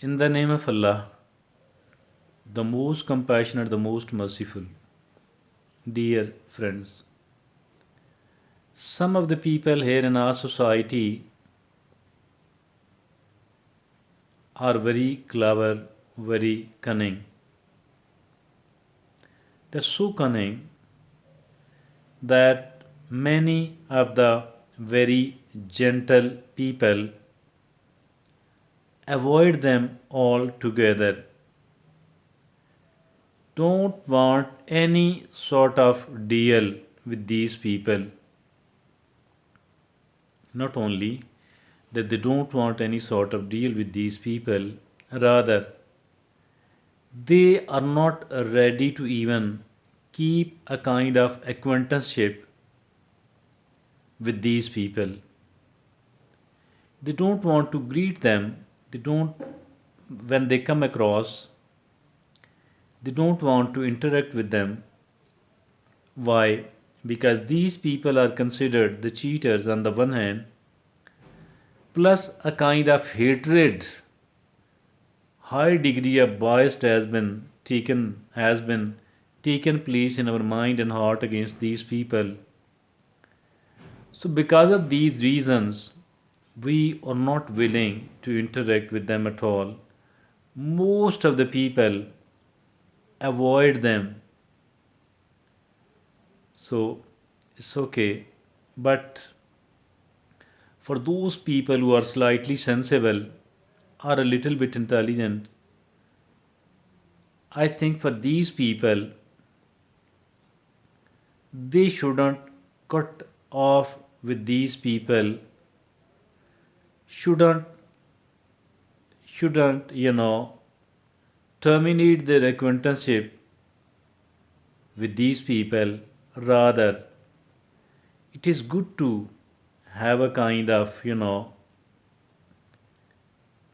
In the name of Allah, the most compassionate, the most merciful. Dear friends, some of the people here in our society are very clever, very cunning. They're so cunning that many of the very gentle people avoid them altogether. Don't want any sort of deal with these people. Not only that they don't want any sort of deal with these people, rather, they are not ready to even keep a kind of acquaintanceship with these people. They don't want to greet them, they don't, when they come across, they don't want to interact with them. Why? Because these people are considered the cheaters on the one hand, plus a kind of hatred, high degree of bias has been taken place in our mind and heart against these people. So because of these reasons, we are not willing to interact with them at all. Most of the people avoid them. So it's okay. But for those people who are slightly sensible, are a little bit intelligent, I think for these people, they shouldn't cut off with these people, shouldn't shouldn't terminate their acquaintanceship with these people. Rather, it is good to have a kind of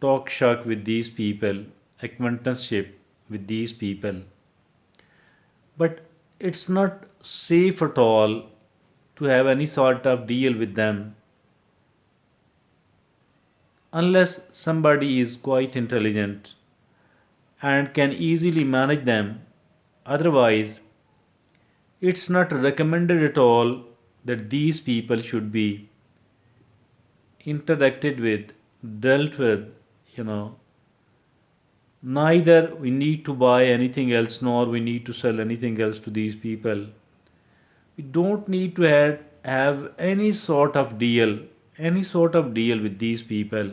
talk shock with these people, acquaintanceship with these people. But it's not safe at all to have any sort of deal with them unless somebody is quite intelligent and can easily manage them. Otherwise, it's not recommended at all that these people should be interacted with, dealt with, you know. Neither we need to buy anything else nor we need to sell anything else to these people. We don't need to have any sort of deal with these people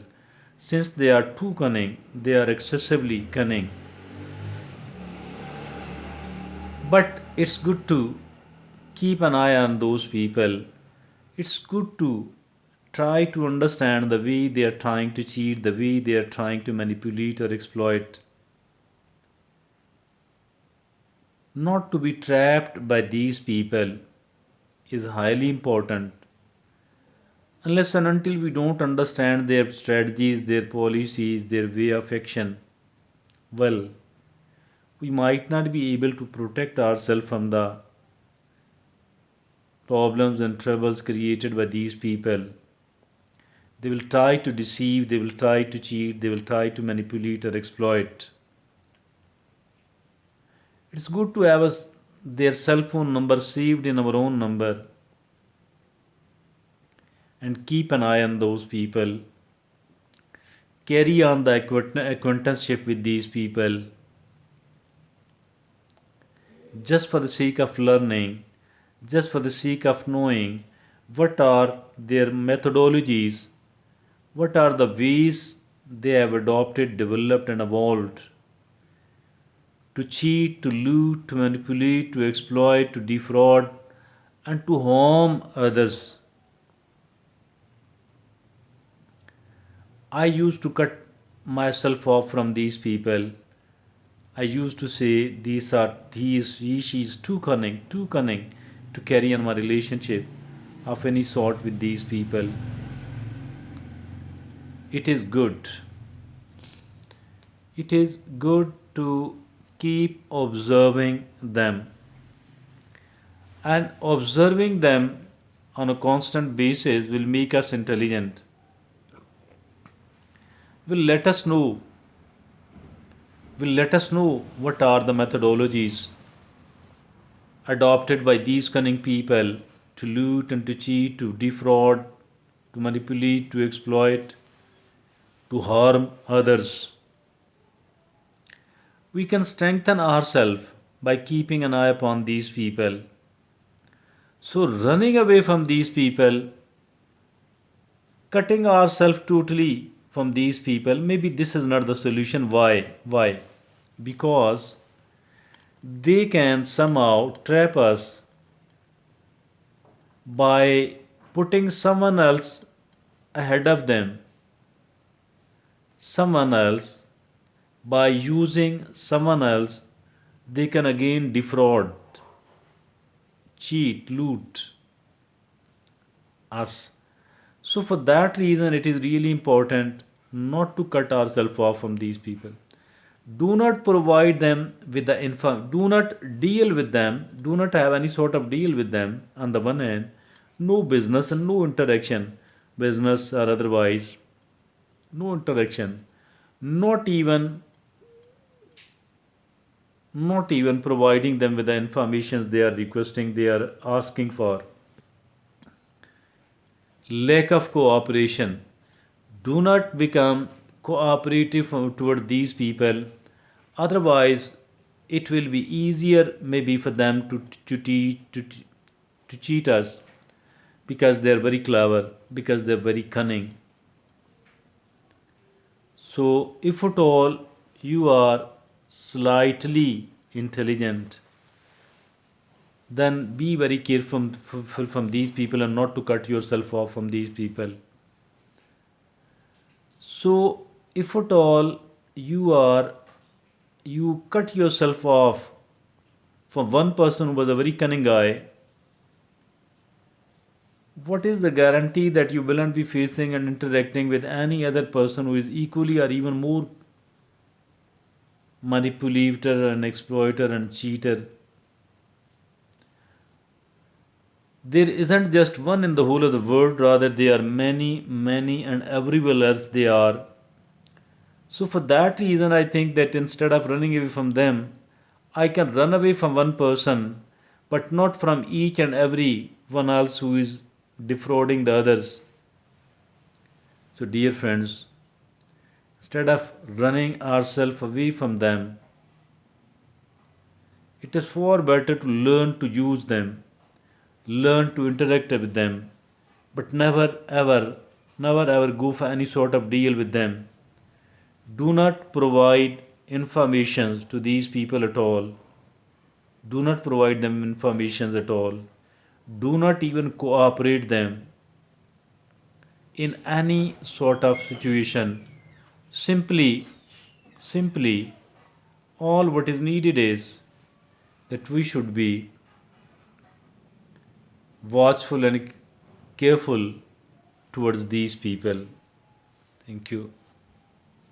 since they are too cunning, they are excessively cunning. But it's good to keep an eye on those people. It's good to try to understand the way they are trying to cheat, the way they are trying to manipulate or exploit. Not to be trapped by these people is highly important. Unless and until we don't understand their strategies, their policies, their way of action, well, we might not be able to protect ourselves from the problems and troubles created by these people. They will try to deceive, they will try to cheat, they will try to manipulate or exploit. It's good to have their cell phone number saved in our own number and keep an eye on those people. Carry on the acquaintanceship with these people just for the sake of learning, just for the sake of knowing what are their methodologies, what are the ways they have adopted, developed, and evolved to cheat, to loot, to manipulate, to exploit, to defraud, and to harm others. I used to cut myself off from these people. I used to say she is too cunning to carry on my relationship of any sort with these people. It is good. It is good to keep observing them, and observing them on a constant basis will make us intelligent, will let us know will let us know what are the methodologies adopted by these cunning people to loot and to cheat, to defraud, to manipulate, to exploit, to harm others. We can strengthen ourselves by keeping an eye upon these people. So, running away from these people, cutting ourselves totally from these people, maybe this is not the solution. Why? Why? Because they can somehow trap us by putting someone else ahead of them, someone else, by using someone else, they can again defraud, cheat, loot us. So, for that reason, it is really important not to cut ourselves off from these people. Do not provide them with the info, do not deal with them, do not have any sort of deal with them. On the one hand, no business and no interaction, business or otherwise, no interaction, not even not even providing them with the information they are requesting, they are asking for. Lack of cooperation. Do not become cooperative toward these people, otherwise it will be easier maybe for them to cheat us, because they are very clever, because they are very cunning. So if at all you are slightly intelligent, then be very careful from these people and not to cut yourself off from these people. So if at all you are you cut yourself off from one person who was a very cunning guy, what is the guarantee that you will not be facing and interacting with any other person who is equally or even more manipulator and exploiter and cheater? There isn't just one in the whole of the world, rather there are many, many, and everywhere else they are. So for that reason, I think that instead of running away from them, I can run away from one person, but not from each and every one else who is defrauding the others. So, dear friends, instead of running ourselves away from them, it is far better to learn to use them, learn to interact with them, but never ever go for any sort of deal with them. Do not provide information to these people at all. Do not provide them information at all. Do not even cooperate them in any sort of situation. Simply, simply, all what is needed is that we should be watchful and careful towards these people. Thank you.